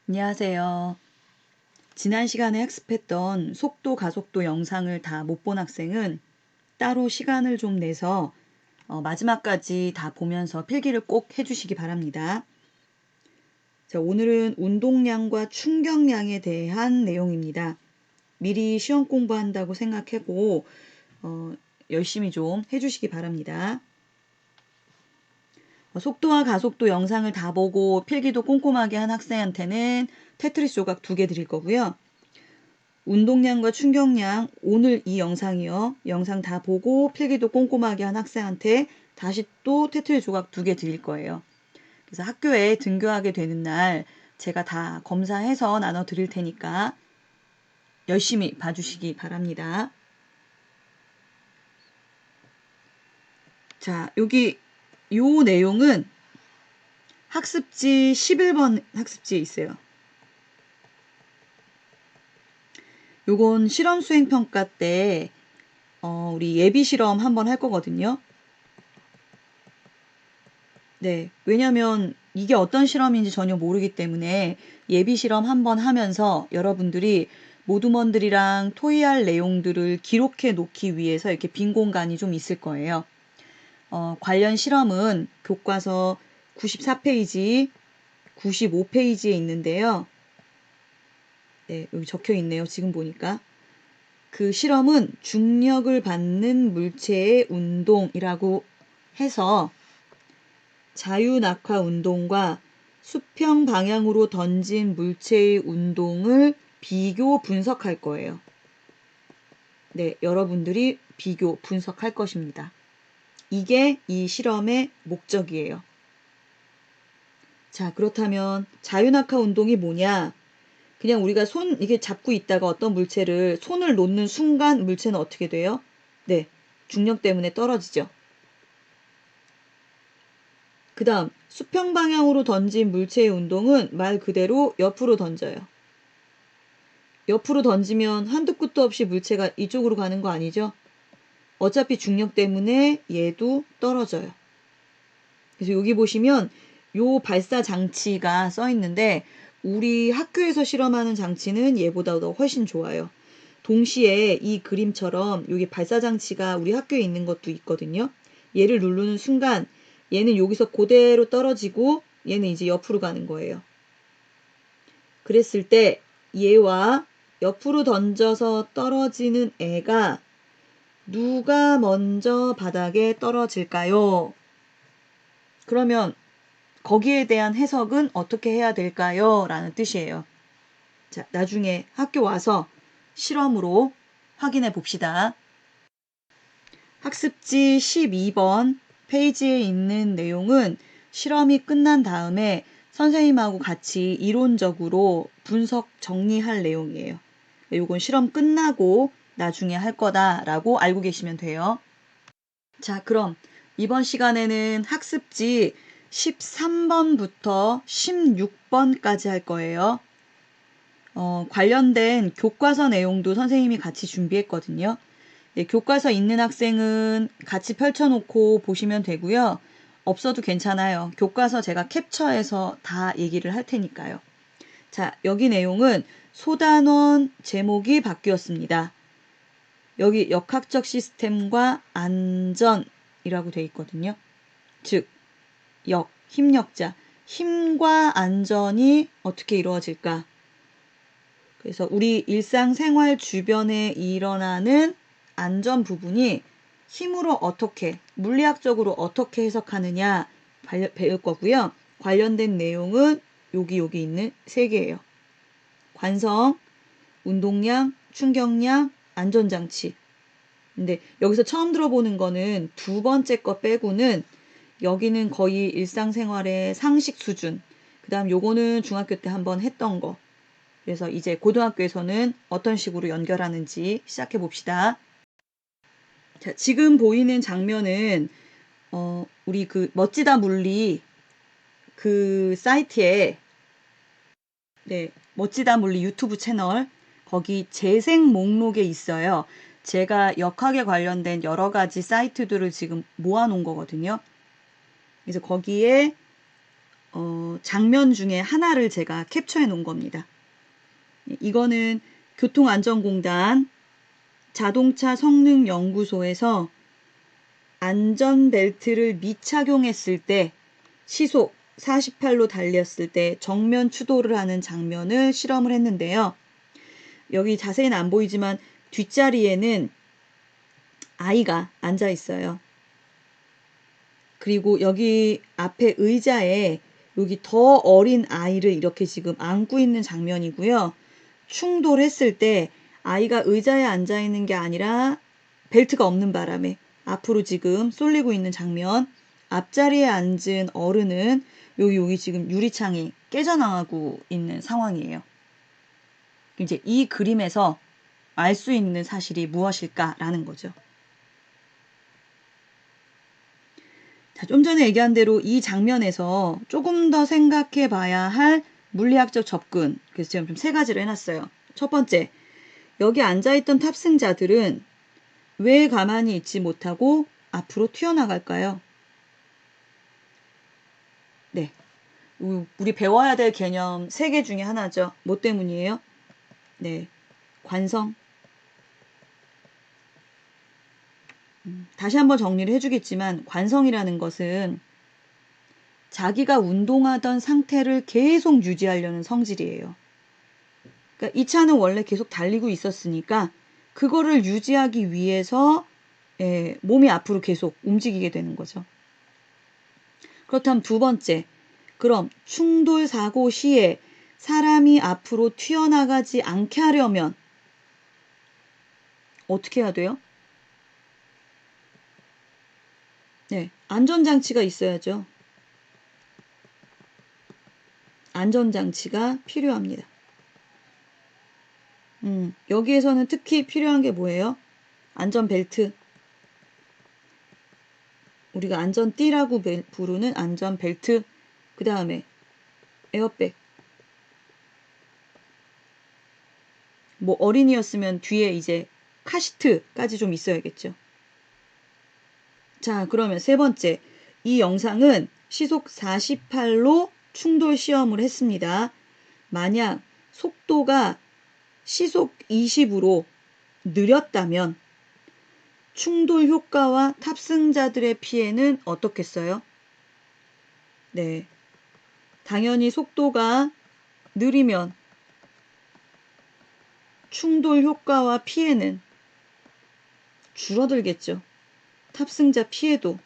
안녕하세요. 지난 시간에 학습했던 속도, 가속도 영상을 다 못 본 학생은 따로 시간을 좀 내서 마지막까지 다 보면서 필기를 꼭 해주시기 바랍니다. 자, 오늘은 운동량과 충격량에 대한 내용입니다. 미리 시험 공부한다고 생각하고 열심히 좀 해주시기 바랍니다. 속도와 가속도 영상을 다 보고 필기도 꼼꼼하게 한 학생한테는 테트리스 조각 2개 드릴 거고요. 운동량과 충격량, 오늘 이 영상이요. 영상 다 보고 필기도 꼼꼼하게 한 학생한테 다시 또 테트리스 조각 2개 드릴 거예요. 그래서 학교에 등교하게 되는 날 제가 다 검사해서 나눠 드릴 테니까 열심히 봐주시기 바랍니다. 자, 여기 요 내용은 학습지 11번 학습지에 있어요. 요건 실험 수행 평가 때 우리 예비 실험 한번 할 거거든요. 네, 왜냐면 이게 어떤 실험인지 전혀 모르기 때문에 예비 실험 한번 하면서 여러분들이 모두먼들이랑 토의할 내용들을 기록해 놓기 위해서 이렇게 빈 공간이 좀 있을 거예요. 관련 실험은 교과서 94페이지, 95페이지에 있는데요. 네, 여기 적혀 있네요. 지금 보니까. 그 실험은 중력을 받는 물체의 운동이라고 해서 자유낙하 운동과 수평 방향으로 던진 물체의 운동을 비교 분석할 거예요. 네, 여러분들이 비교 분석할 것입니다. 이게 이 실험의 목적이에요. 자, 그렇다면 자유낙하 운동이 뭐냐? 그냥 우리가 이게 잡고 있다가 어떤 물체를 손을 놓는 순간 물체는 어떻게 돼요? 네, 중력 때문에 떨어지죠. 그 다음 수평 방향으로 던진 물체의 운동은 말 그대로 옆으로 던져요. 옆으로 던지면 한도 끝도 없이 물체가 이쪽으로 가는 거 아니죠? 어차피 중력 때문에 얘도 떨어져요. 그래서 여기 보시면 요 발사 장치가 써 있는데 우리 학교에서 실험하는 장치는 얘보다 더 훨씬 좋아요. 동시에 이 그림처럼 여기 발사 장치가 우리 학교에 있는 것도 있거든요. 얘를 누르는 순간 얘는 여기서 그대로 떨어지고 얘는 이제 옆으로 가는 거예요. 그랬을 때 얘와 옆으로 던져서 떨어지는 애가 누가 먼저 바닥에 떨어질까요? 그러면 거기에 대한 해석은 어떻게 해야 될까요? 라는 뜻이에요. 자, 나중에 학교 와서 실험으로 확인해 봅시다. 학습지 12번 페이지에 있는 내용은 실험이 끝난 다음에 선생님하고 같이 이론적으로 분석 정리할 내용이에요. 이건 실험 끝나고 나중에 할 거다라고 알고 계시면 돼요. 자, 그럼 이번 시간에는 학습지 13번부터 16번까지 할 거예요. 관련된 교과서 내용도 선생님이 같이 준비했거든요. 네, 교과서 있는 학생은 같이 펼쳐놓고 보시면 되고요. 없어도 괜찮아요. 교과서 제가 캡처해서 다 얘기를 할 테니까요. 자, 여기 내용은 소단원 제목이 바뀌었습니다. 여기 역학적 시스템과 안전이라고 되어 있거든요. 즉, 힘력자. 힘과 안전이 어떻게 이루어질까? 그래서 우리 일상생활 주변에 일어나는 안전 부분이 힘으로 어떻게, 물리학적으로 어떻게 해석하느냐 배울 거고요. 관련된 내용은 여기 있는 3개예요. 관성, 운동량, 충격량, 안전장치. 근데 여기서 처음 들어보는 거는 2번째 거 빼고는 여기는 거의 일상생활의 상식 수준. 그 다음 요거는 중학교 때 한번 했던 거. 그래서 이제 고등학교에서는 어떤 식으로 연결하는지 시작해 봅시다. 자, 지금 보이는 장면은 우리 그 멋지다 물리 그 사이트에 네, 멋지다 물리 유튜브 채널 거기 재생 목록에 있어요. 제가 역학에 관련된 여러 가지 사이트들을 지금 모아 놓은 거거든요. 그래서 거기에 장면 중에 하나를 제가 캡처해 놓은 겁니다. 이거는 교통안전공단 자동차 성능연구소에서 안전벨트를 미착용했을 때 시속 48로 달렸을 때 정면 추돌을 하는 장면을 실험을 했는데요. 여기 자세히는 안 보이지만 뒷자리에는 아이가 앉아 있어요. 그리고 여기 앞에 의자에 여기 더 어린 아이를 이렇게 지금 안고 있는 장면이고요. 충돌했을 때 아이가 의자에 앉아 있는 게 아니라 벨트가 없는 바람에 앞으로 지금 쏠리고 있는 장면. 앞자리에 앉은 어른은 여기 지금 유리창이 깨져나가고 있는 상황이에요. 이제 이 그림에서 알 수 있는 사실이 무엇일까라는 거죠. 자, 좀 전에 얘기한 대로 이 장면에서 조금 더 생각해 봐야 할 물리학적 접근. 그래서 제가 좀 3가지로 해놨어요. 첫 번째, 여기 앉아있던 탑승자들은 왜 가만히 있지 못하고 앞으로 튀어나갈까요? 네. 우리 배워야 될 개념 3개 중에 하나죠. 뭐 때문이에요? 네. 관성. 다시 한번 정리를 해주겠지만 관성이라는 것은 자기가 운동하던 상태를 계속 유지하려는 성질이에요. 그러니까 이 차는 원래 계속 달리고 있었으니까 그거를 유지하기 위해서 몸이 앞으로 계속 움직이게 되는 거죠. 그렇다면 2번째, 그럼 충돌 사고 시에 사람이 앞으로 튀어나가지 않게 하려면 어떻게 해야 돼요? 네, 안전장치가 있어야죠. 안전장치가 필요합니다. 여기에서는 특히 필요한 게 뭐예요? 안전벨트. 우리가 안전띠라고 부르는 안전벨트. 그 다음에 에어백. 뭐 어린이였으면 뒤에 이제 카시트까지 좀 있어야겠죠. 자, 그러면 3번째. 이 영상은 시속 48로 충돌 시험을 했습니다. 만약 속도가 시속 20으로 느렸다면 충돌 효과와 탑승자들의 피해는 어떻겠어요? 네. 당연히 속도가 느리면 충돌 효과와 피해는 줄어들겠죠. 탑승자 피해도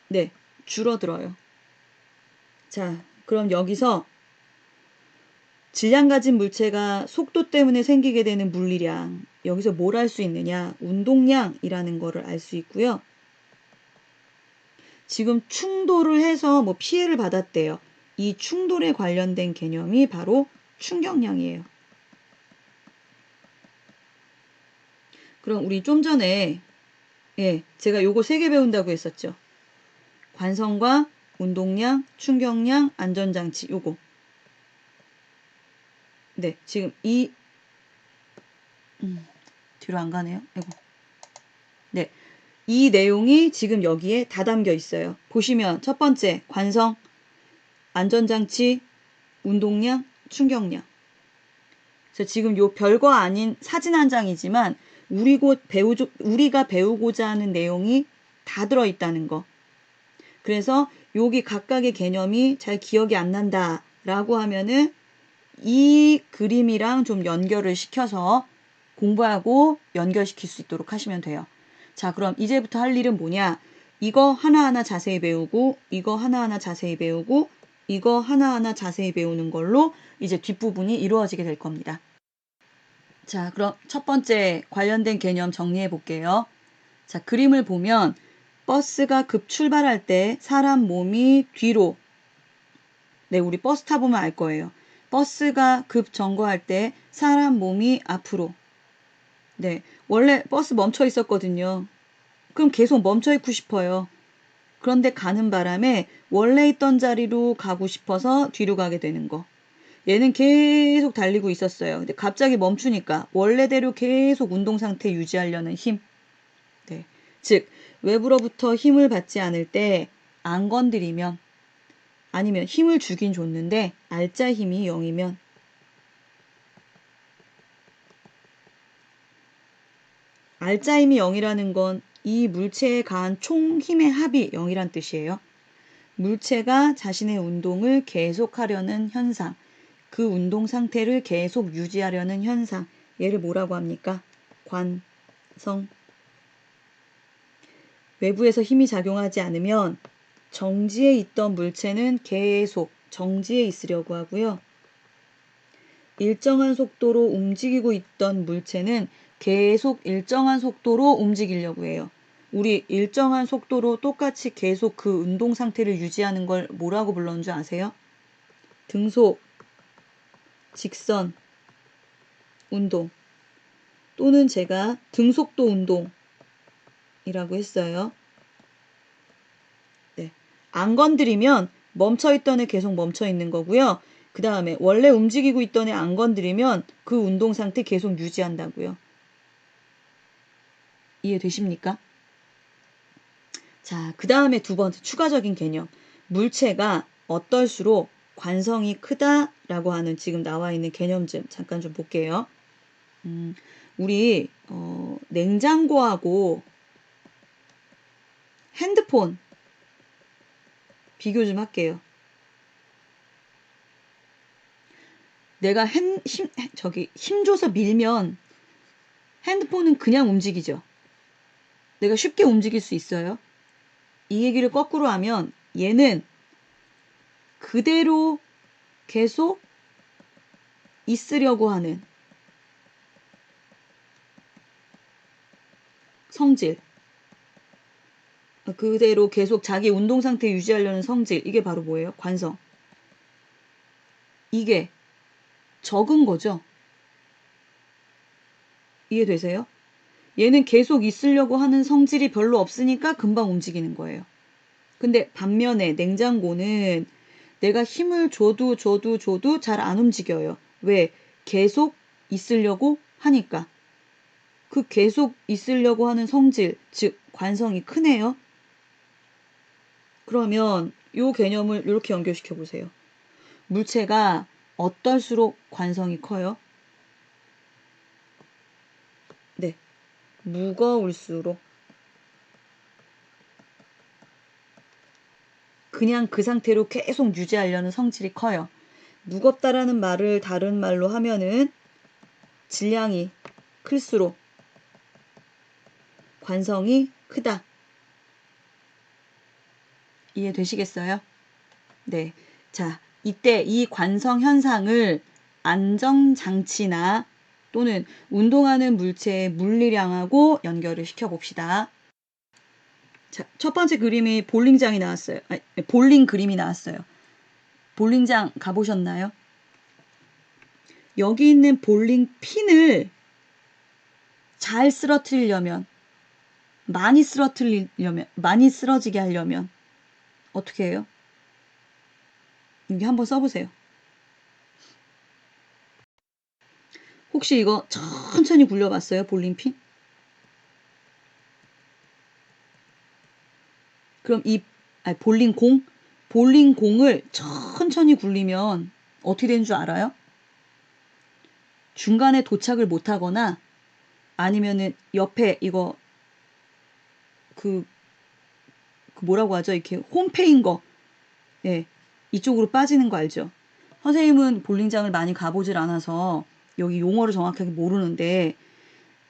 네, 줄어들어요. 자, 그럼 여기서 질량 가진 물체가 속도 때문에 생기게 되는 물리량, 여기서 뭘 알 수 있느냐? 운동량이라는 거를 알 수 있고요. 지금 충돌을 해서 뭐 피해를 받았대요. 이 충돌에 관련된 개념이 바로 충격량이에요. 그럼 우리 좀 전에 제가 요거 3개 배운다고 했었죠. 관성과 운동량, 충격량, 안전장치 요거. 네, 지금 뒤로 안 가네요. 아이고. 네, 이 내용이 지금 여기에 다 담겨 있어요. 보시면 첫 번째 관성, 안전장치, 운동량, 충격량. 그래서 지금 요 별거 아닌 사진 한 장이지만 우리가 배우고자 하는 내용이 다 들어있다는 거. 그래서 여기 각각의 개념이 잘 기억이 안 난다 라고 하면은 이 그림이랑 좀 연결을 시켜서 공부하고 연결시킬 수 있도록 하시면 돼요. 자, 그럼 이제부터 할 일은 뭐냐? 이거 하나하나 자세히 배우고, 이거 하나하나 자세히 배우고, 이거 하나하나 자세히 배우는 걸로 이제 뒷부분이 이루어지게 될 겁니다. 자, 그럼 첫 번째 관련된 개념 정리해 볼게요. 자, 그림을 보면 버스가 급 출발할 때 사람 몸이 뒤로, 네, 우리 버스 타보면 알 거예요. 버스가 급 점거할 때 사람 몸이 앞으로. 네, 원래 버스 멈춰 있었거든요. 그럼 계속 멈춰 있고 싶어요. 그런데 가는 바람에 원래 있던 자리로 가고 싶어서 뒤로 가게 되는 거. 얘는 계속 달리고 있었어요. 근데 갑자기 멈추니까 원래대로 계속 운동 상태 유지하려는 힘. 네, 즉 외부로부터 힘을 받지 않을 때 안 건드리면, 아니면 힘을 주긴 줬는데 알짜 힘이 0이면, 알짜 힘이 0이라는 건 이 물체에 가한 총 힘의 합이 0이란 뜻이에요. 물체가 자신의 운동을 계속하려는 현상, 그 운동 상태를 계속 유지하려는 현상, 얘를 뭐라고 합니까? 관성. 외부에서 힘이 작용하지 않으면 정지에 있던 물체는 계속 정지에 있으려고 하고요. 일정한 속도로 움직이고 있던 물체는 계속 일정한 속도로 움직이려고 해요. 우리 일정한 속도로 똑같이 계속 그 운동 상태를 유지하는 걸 뭐라고 불렀는 줄 아세요? 등속, 직선, 운동, 또는 제가 등속도 운동이라고 했어요. 네. 안 건드리면 멈춰있던 애 계속 멈춰있는 거고요. 그 다음에 원래 움직이고 있던 애 안 건드리면 그 운동 상태 계속 유지한다고요. 이해되십니까? 자, 그 다음에 두 번째 추가적인 개념. 물체가 어떨수록 관성이 크다라고 하는 지금 나와 있는 개념 좀 잠깐 좀 볼게요. 우리 냉장고하고 핸드폰 비교 좀 할게요. 내가 힘 줘서 밀면 핸드폰은 그냥 움직이죠. 내가 쉽게 움직일 수 있어요. 이 얘기를 거꾸로 하면 얘는 그대로 계속 있으려고 하는 성질, 그대로 계속 자기 운동 상태 유지하려는 성질, 이게 바로 뭐예요? 관성. 이게 적은 거죠. 이해되세요? 얘는 계속 있으려고 하는 성질이 별로 없으니까 금방 움직이는 거예요. 근데 반면에 냉장고는 내가 힘을 줘도 잘 안 움직여요. 왜? 계속 있으려고 하니까. 그 계속 있으려고 하는 성질, 즉 관성이 크네요. 그러면 이 개념을 이렇게 연결시켜 보세요. 물체가 어떨수록 관성이 커요? 네, 무거울수록. 그냥 그 상태로 계속 유지하려는 성질이 커요. 무겁다라는 말을 다른 말로 하면은 질량이 클수록 관성이 크다. 이해되시겠어요? 네. 자, 이때 이 관성 현상을 안정장치나 또는 운동하는 물체의 물리량하고 연결을 시켜봅시다. 자, 첫 번째 그림이 볼링장이 나왔어요. 아니, 볼링 그림이 나왔어요. 볼링장 가보셨나요? 여기 있는 볼링 핀을 잘 쓰러뜨리려면, 많이 쓰러지게 하려면 어떻게 해요? 여기 한번 써보세요. 혹시 이거 천천히 굴려봤어요? 볼링핀? 그럼 볼링공을 천천히 굴리면 어떻게 되는 줄 알아요? 중간에 도착을 못하거나 아니면은 옆에 이거 그 뭐라고 하죠? 이렇게 홈페인 거, 예, 이쪽으로 빠지는 거 알죠? 선생님은 볼링장을 많이 가보질 않아서 여기 용어를 정확하게 모르는데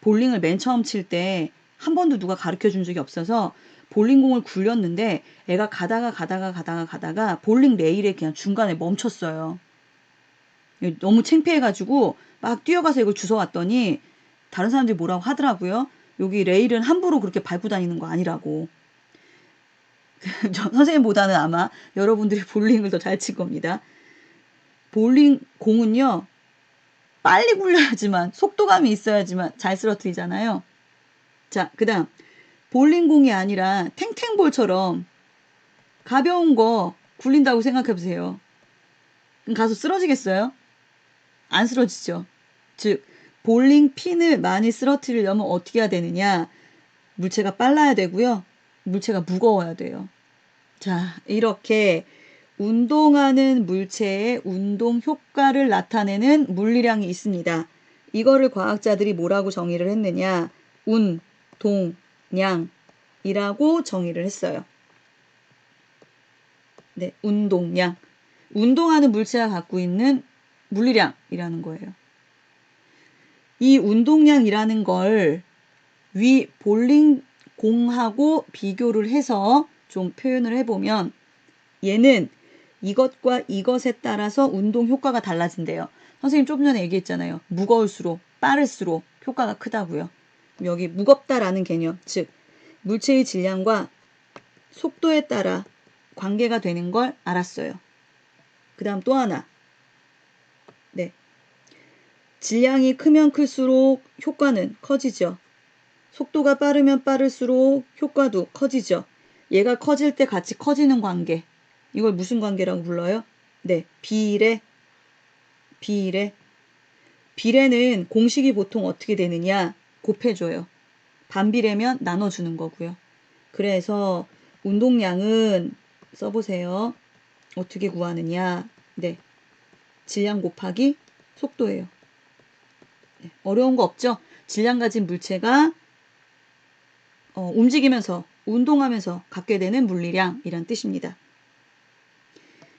볼링을 맨 처음 칠 때 한 번도 누가 가르쳐 준 적이 없어서 볼링공을 굴렸는데 애가 가다가 볼링 레일에 그냥 중간에 멈췄어요. 너무 창피해가지고 막 뛰어가서 이걸 주워왔더니 다른 사람들이 뭐라고 하더라고요. 여기 레일은 함부로 그렇게 밟고 다니는 거 아니라고. 선생님보다는 아마 여러분들이 볼링을 더 잘 칠 겁니다. 볼링 공은요, 빨리 굴려야지만, 속도감이 있어야지만 잘 쓰러뜨리잖아요. 자, 그 다음, 볼링 공이 아니라 탱탱볼처럼 가벼운 거 굴린다고 생각해 보세요. 그럼 가서 쓰러지겠어요? 안 쓰러지죠. 즉, 볼링 핀을 많이 쓰러뜨리려면 어떻게 해야 되느냐? 물체가 빨라야 되고요. 물체가 무거워야 돼요. 자, 이렇게 운동하는 물체의 운동 효과를 나타내는 물리량이 있습니다. 이거를 과학자들이 뭐라고 정의를 했느냐? 운동량이라고 정의를 했어요. 네, 운동량. 운동하는 물체가 갖고 있는 물리량이라는 거예요. 이 운동량이라는 걸 위 볼링 공하고 비교를 해서 좀 표현을 해보면 얘는 이것과 이것에 따라서 운동 효과가 달라진대요. 선생님 좀 전에 얘기했잖아요. 무거울수록 빠를수록 효과가 크다고요. 여기 무겁다라는 개념, 즉 물체의 질량과 속도에 따라 관계가 되는 걸 알았어요. 그 다음 또 하나. 네. 질량이 크면 클수록 효과는 커지죠. 속도가 빠르면 빠를수록 효과도 커지죠. 얘가 커질 때 같이 커지는 관계. 이걸 무슨 관계라고 불러요? 네, 비례. 비례는 공식이 보통 어떻게 되느냐? 곱해줘요. 반비례면 나눠주는 거고요. 그래서 운동량은 써보세요. 어떻게 구하느냐? 네, 질량 곱하기 속도예요. 네, 어려운 거 없죠? 질량 가진 물체가 움직이면서 운동하면서 갖게 되는 물리량이란 뜻입니다.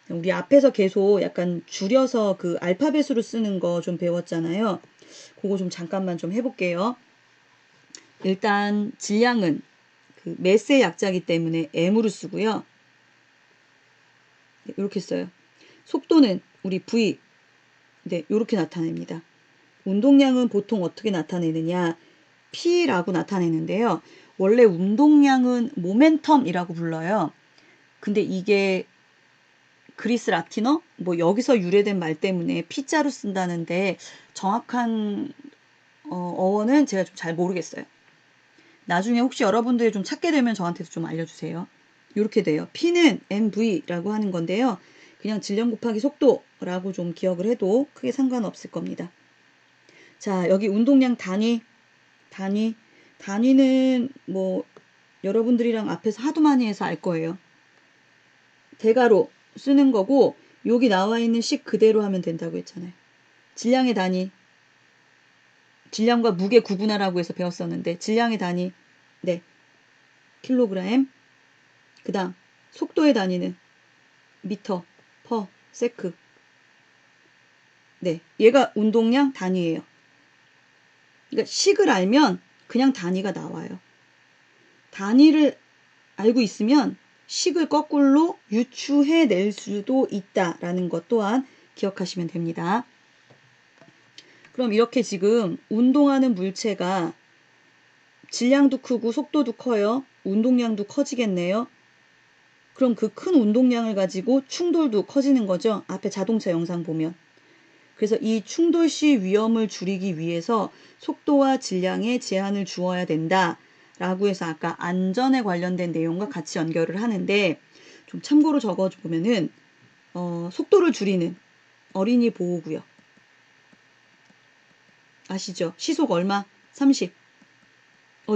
우리 앞에서 계속 약간 줄여서 그 알파벳으로 쓰는 거 좀 배웠잖아요. 그거 좀 잠깐만 좀 해볼게요. 일단 질량은 그 매스의 약자이기 때문에 M으로 쓰고요. 네, 이렇게 써요. 속도는 우리 V. 네, 이렇게 나타냅니다. 운동량은 보통 어떻게 나타내느냐? P라고 나타내는데요. 원래 운동량은 모멘텀이라고 불러요. 근데 이게 그리스 라틴어? 뭐 여기서 유래된 말 때문에 P자로 쓴다는데 정확한 어원은 제가 좀 잘 모르겠어요. 나중에 혹시 여러분들이 좀 찾게 되면 저한테도 좀 알려주세요. 이렇게 돼요. P는 mv라고 하는 건데요. 그냥 질량 곱하기 속도라고 좀 기억을 해도 크게 상관없을 겁니다. 자, 여기 운동량 단위는 뭐 여러분들이랑 앞에서 하도 많이 해서 알 거예요. 대괄호 쓰는 거고 여기 나와 있는 식 그대로 하면 된다고 했잖아요. 질량의 단위, 질량과 무게 구분하라고 해서 배웠었는데 질량의 단위, 네, 킬로그램. 그 다음 속도의 단위는 미터, 퍼, 세크. 네, 얘가 운동량 단위예요. 그러니까 식을 알면 그냥 단위가 나와요. 단위를 알고 있으면 식을 거꾸로 유추해낼 수도 있다라는 것 또한 기억하시면 됩니다. 그럼 이렇게 지금 운동하는 물체가 질량도 크고 속도도 커요. 운동량도 커지겠네요. 그럼 그 큰 운동량을 가지고 충돌도 커지는 거죠. 앞에 자동차 영상 보면. 그래서 이 충돌 시 위험을 줄이기 위해서 속도와 질량에 제한을 주어야 된다. 라고 해서 아까 안전에 관련된 내용과 같이 연결을 하는데 좀 참고로 적어보면은 속도를 줄이는 어린이 보호구역. 아시죠? 시속 얼마? 30.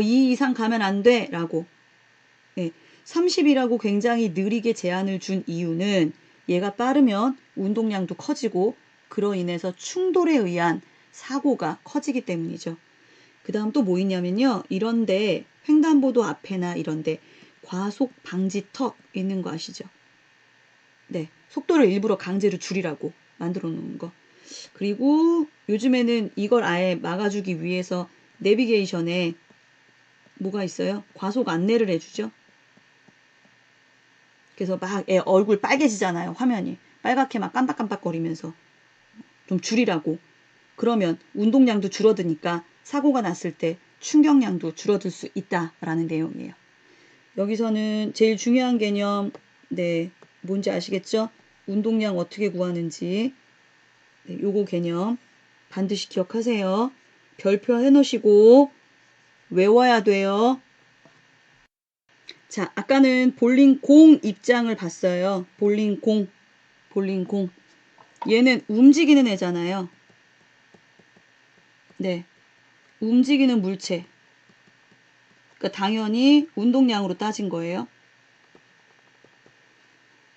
이 이상 가면 안 돼. 라고. 네, 30이라고 굉장히 느리게 제한을 준 이유는 얘가 빠르면 운동량도 커지고 그로 인해서 충돌에 의한 사고가 커지기 때문이죠. 그 다음 또 뭐 있냐면요. 이런데 횡단보도 앞에나 이런데 과속 방지턱 있는 거 아시죠? 네, 속도를 일부러 강제로 줄이라고 만들어 놓은 거. 그리고 요즘에는 이걸 아예 막아주기 위해서 내비게이션에 뭐가 있어요? 과속 안내를 해주죠. 그래서 막 애 얼굴 빨개지잖아요. 화면이. 빨갛게 막 깜빡깜빡거리면서 좀 줄이라고. 그러면 운동량도 줄어드니까 사고가 났을 때 충격량도 줄어들 수 있다라는 내용이에요. 여기서는 제일 중요한 개념, 네, 뭔지 아시겠죠? 운동량 어떻게 구하는지. 네, 요거 개념 반드시 기억하세요. 별표 해놓으시고 외워야 돼요. 자, 아까는 볼링 공 입장을 봤어요. 볼링 공. 얘는 움직이는 애잖아요. 네. 움직이는 물체. 그러니까 당연히 운동량으로 따진 거예요.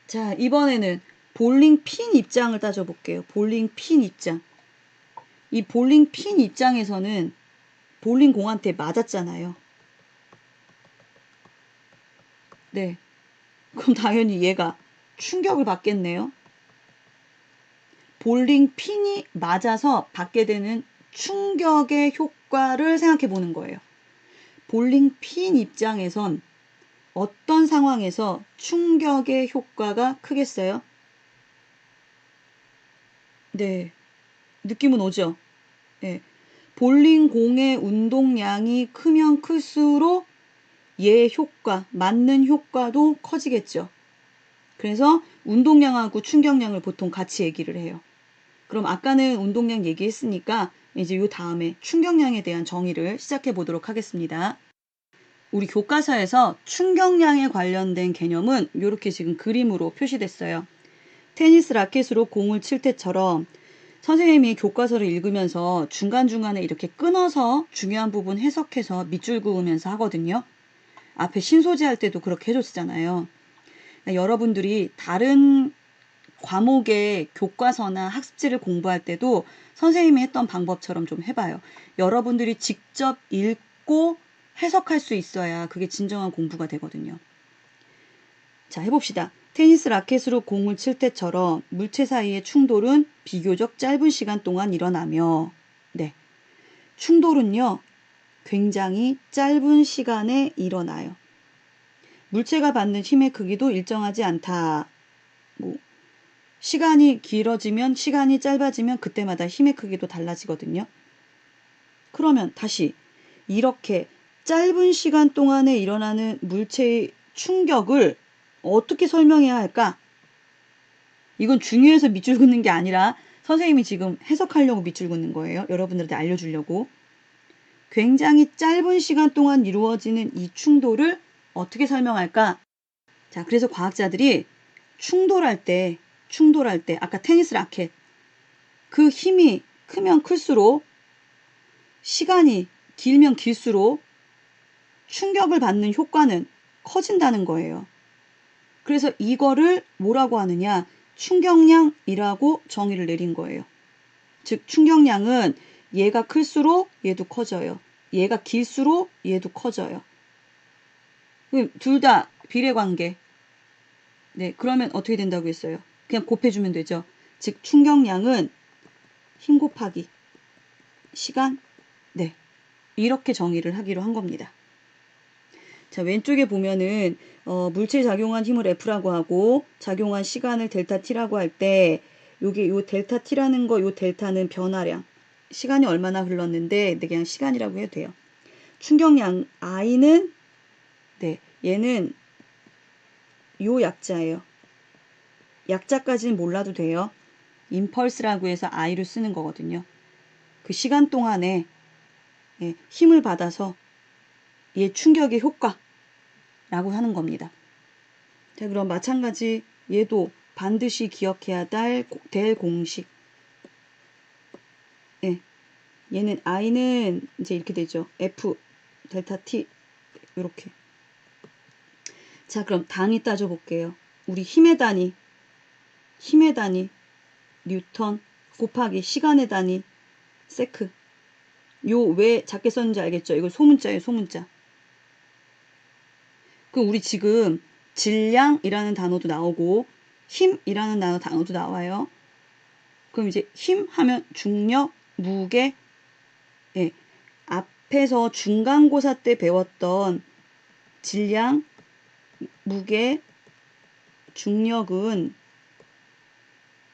자, 이번에는 볼링 핀 입장을 따져볼게요. 볼링 핀 입장. 이 볼링 핀 입장에서는 볼링 공한테 맞았잖아요. 네. 그럼 당연히 얘가 충격을 받겠네요. 볼링 핀이 맞아서 받게 되는 충격의 효과를 생각해 보는 거예요. 볼링 핀 입장에선 어떤 상황에서 충격의 효과가 크겠어요? 네. 느낌은 오죠? 네. 볼링 공의 운동량이 크면 클수록 얘 효과, 맞는 효과도 커지겠죠. 그래서 운동량하고 충격량을 보통 같이 얘기를 해요. 그럼 아까는 운동량 얘기했으니까 이제 요 다음에 충격량에 대한 정의를 시작해 보도록 하겠습니다. 우리 교과서에서 충격량에 관련된 개념은 이렇게 지금 그림으로 표시됐어요. 테니스 라켓으로 공을 칠 때처럼 선생님이 교과서를 읽으면서 중간중간에 이렇게 끊어서 중요한 부분 해석해서 밑줄 그으면서 하거든요. 앞에 신소재 할 때도 그렇게 해줬잖아요. 그러니까 여러분들이 다른 과목의 교과서나 학습지를 공부할 때도 선생님이 했던 방법처럼 좀 해봐요. 여러분들이 직접 읽고 해석할 수 있어야 그게 진정한 공부가 되거든요. 자, 해봅시다. 테니스 라켓으로 공을 칠 때처럼 물체 사이의 충돌은 비교적 짧은 시간 동안 일어나며, 네, 충돌은요 굉장히 짧은 시간에 일어나요. 물체가 받는 힘의 크기도 일정하지 않다. 뭐 시간이 길어지면 시간이 짧아지면 그때마다 힘의 크기도 달라지거든요. 그러면 다시 이렇게 짧은 시간 동안에 일어나는 물체의 충격을 어떻게 설명해야 할까? 이건 중요해서 밑줄 긋는 게 아니라 선생님이 지금 해석하려고 밑줄 긋는 거예요. 여러분들한테 알려주려고. 굉장히 짧은 시간 동안 이루어지는 이 충돌을 어떻게 설명할까? 자, 그래서 과학자들이 충돌할 때 아까 테니스 라켓 그 힘이 크면 클수록 시간이 길면 길수록 충격을 받는 효과는 커진다는 거예요. 그래서 이거를 뭐라고 하느냐? 충격량이라고 정의를 내린 거예요. 즉 충격량은 얘가 클수록 얘도 커져요. 얘가 길수록 얘도 커져요. 둘 다 비례관계. 네, 그러면 어떻게 된다고 했어요? 그냥 곱해주면 되죠. 즉 충격량은 힘 곱하기 시간. 네, 이렇게 정의를 하기로 한 겁니다. 자, 왼쪽에 보면은 물체에 작용한 힘을 F라고 하고 작용한 시간을 델타 T라고 할 때 요게 요 델타 T라는 거, 요 델타는 변화량. 시간이 얼마나 흘렀는데 그냥 시간이라고 해도 돼요. 충격량 I는 네, 얘는 요 약자예요. 약자까지는 몰라도 돼요. 임펄스라고 해서 I를 쓰는 거거든요. 그 시간 동안에 힘을 받아서 얘 충격의 효과라고 하는 겁니다. 자, 그럼 마찬가지 얘도 반드시 기억해야 될 공식. 얘는 I는 이제 이렇게 되죠. F 델타 T 이렇게. 자, 그럼 단위 따져볼게요. 우리 힘의 단위 뉴턴 곱하기 시간의 단위 세크. 요 왜 작게 썼는지 알겠죠? 이거 소문자예요, 소문자. 그럼 우리 지금 질량이라는 단어도 나오고 힘이라는 단어도 나와요. 그럼 이제 힘 하면 중력, 무게. 앞에서 중간고사 때 배웠던 질량, 무게, 중력은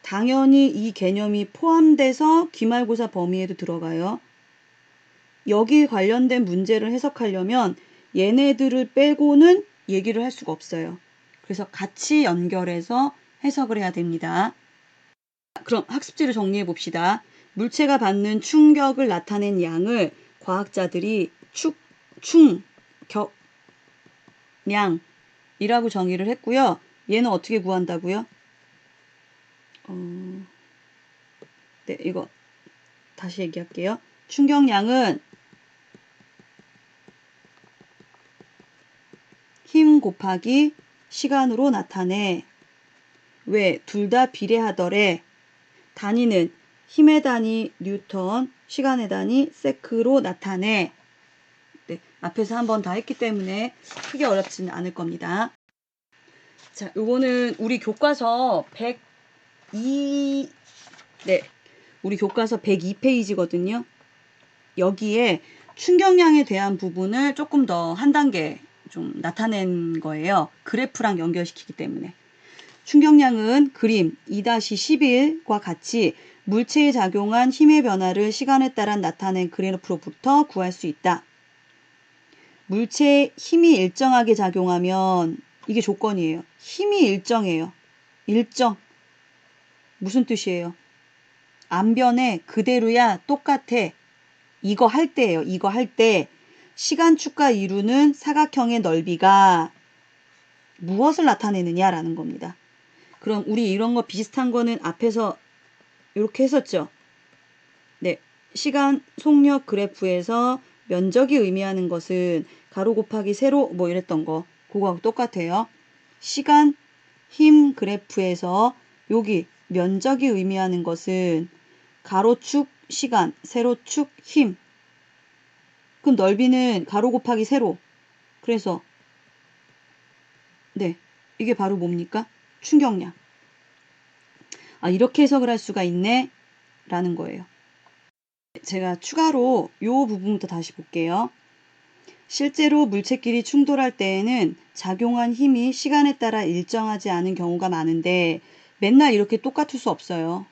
당연히 이 개념이 포함돼서 기말고사 범위에도 들어가요. 여기 관련된 문제를 해석하려면 얘네들을 빼고는 얘기를 할 수가 없어요. 그래서 같이 연결해서 해석을 해야 됩니다. 그럼 학습지를 정리해 봅시다. 물체가 받는 충격을 나타낸 양을 과학자들이 충격량이라고 정의를 했고요. 얘는 어떻게 구한다고요? 네, 이거 다시 얘기할게요. 충격량은 곱하기 시간으로 나타내. 왜? 둘 다 비례하더래. 단위는 힘의 단위 뉴턴, 시간의 단위 세크로 나타내. 네, 앞에서 한번 다 했기 때문에 크게 어렵지는 않을 겁니다. 자, 요거는 우리 교과서 102, 네, 우리 교과서 102페이지거든요. 여기에 충격량에 대한 부분을 조금 더 한 단계 좀 나타낸 거예요. 그래프랑 연결시키기 때문에. 충격량은 그림 2-11과 같이 물체에 작용한 힘의 변화를 시간에 따라 나타낸 그래프로부터 구할 수 있다. 물체에 힘이 일정하게 작용하면 이게 조건이에요. 힘이 일정해요. 일정. 무슨 뜻이에요? 안 변해. 그대로야. 똑같아. 이거 할 때예요. 이거 할 때 시간축과 이루는 사각형의 넓이가 무엇을 나타내느냐라는 겁니다. 그럼 우리 이런 거 비슷한 거는 앞에서 이렇게 했었죠. 네, 시간 속력 그래프에서 면적이 의미하는 것은 가로 곱하기 세로 뭐 이랬던 거 그거하고 똑같아요. 시간 힘 그래프에서 여기 면적이 의미하는 것은 가로축 시간, 세로축 힘. 그럼 넓이는 가로 곱하기 세로. 그래서 네, 이게 바로 뭡니까? 충격량. 아, 이렇게 해석을 할 수가 있네 라는 거예요. 제가 추가로 이 부분부터 다시 볼게요. 실제로 물체끼리 충돌할 때에는 작용한 힘이 시간에 따라 일정하지 않은 경우가 많은데 맨날 이렇게 똑같을 수 없어요.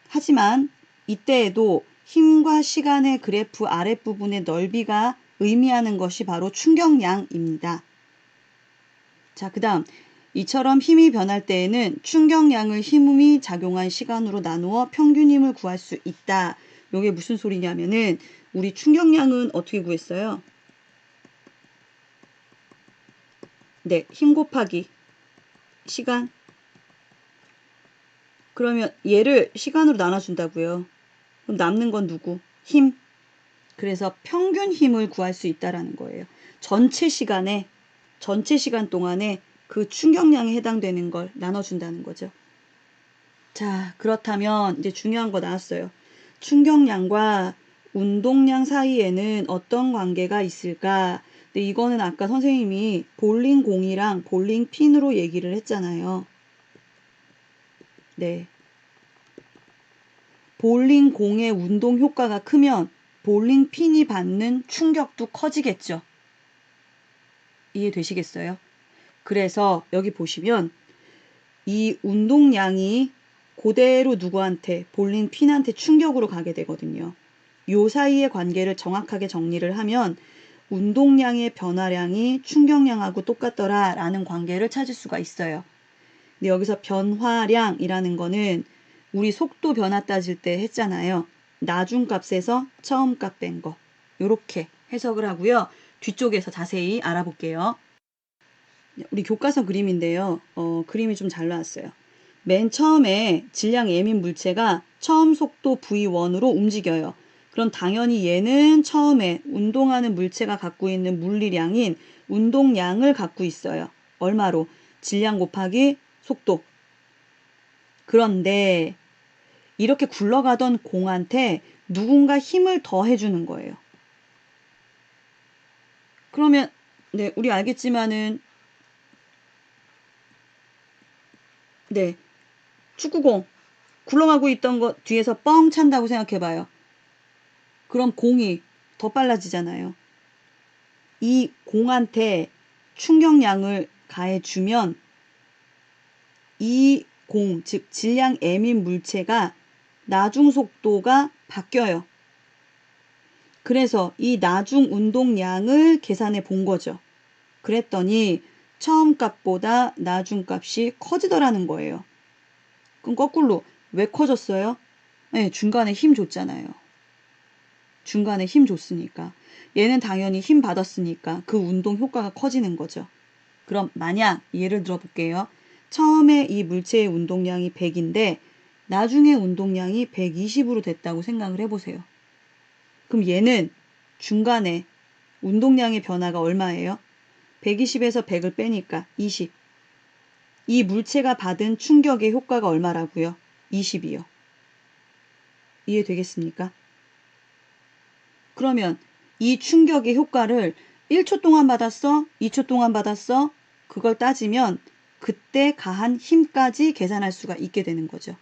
하지만 이때에도 힘과 시간의 그래프 아랫부분의 넓이가 의미하는 것이 바로 충격량입니다. 자, 그 다음 이처럼 힘이 변할 때에는 충격량을 힘이 작용한 시간으로 나누어 평균 힘을 구할 수 있다. 이게 무슨 소리냐면은 우리 충격량은 어떻게 구했어요? 네, 힘 곱하기 시간. 그러면 얘를 시간으로 나눠준다고요. 그럼 남는 건 누구? 힘. 그래서 평균 힘을 구할 수 있다라는 거예요. 전체 시간 동안에 그 충격량에 해당되는 걸 나눠준다는 거죠. 자, 그렇다면 이제 중요한 거 나왔어요. 충격량과 운동량 사이에는 어떤 관계가 있을까? 근데 이거는 아까 선생님이 볼링 공이랑 볼링 핀으로 얘기를 했잖아요. 네. 볼링 공의 운동 효과가 크면 볼링 핀이 받는 충격도 커지겠죠. 이해되시겠어요? 그래서 여기 보시면 이 운동량이 그대로 누구한테 볼링 핀한테 충격으로 가게 되거든요. 요 사이의 관계를 정확하게 정리를 하면 운동량의 변화량이 충격량하고 똑같더라 라는 관계를 찾을 수가 있어요. 근데 여기서 변화량이라는 거는 우리 속도 변화 따질 때 했잖아요. 나중값에서 처음값 뺀 거. 요렇게 해석을 하고요. 뒤쪽에서 자세히 알아볼게요. 우리 교과서 그림인데요. 그림이 좀 잘 나왔어요. 맨 처음에 질량 M인 물체가 처음 속도 V1으로 움직여요. 그럼 당연히 얘는 처음에 운동하는 물체가 갖고 있는 물리량인 운동량을 갖고 있어요. 얼마로? 질량 곱하기 속도. 그런데 이렇게 굴러가던 공한테 누군가 힘을 더 해주는 거예요. 그러면 네, 우리 알겠지만은 네, 축구공 굴러가고 있던 거 뒤에서 뻥 찬다고 생각해봐요. 그럼 공이 더 빨라지잖아요. 이 공한테 충격량을 가해주면 이 공, 즉 질량 M인 물체가 나중 속도가 바뀌어요. 그래서 이 나중 운동량을 계산해 본 거죠. 그랬더니 처음 값보다 나중 값이 커지더라는 거예요. 그럼 거꾸로 왜 커졌어요? 네, 중간에 힘 줬잖아요. 중간에 힘 줬으니까. 얘는 당연히 힘 받았으니까 그 운동 효과가 커지는 거죠. 그럼 만약 예를 들어 볼게요. 처음에 이 물체의 운동량이 100인데 나중에 운동량이 120으로 됐다고 생각을 해보세요. 그럼 얘는 중간에 운동량의 변화가 얼마예요? 120에서 100을 빼니까 20. 이 물체가 받은 충격의 효과가 얼마라고요? 20이요. 이해되겠습니까? 그러면 이 충격의 효과를 1초 동안 받았어? 2초 동안 받았어? 그걸 따지면 그때 가한 힘까지 계산할 수가 있게 되는 거죠.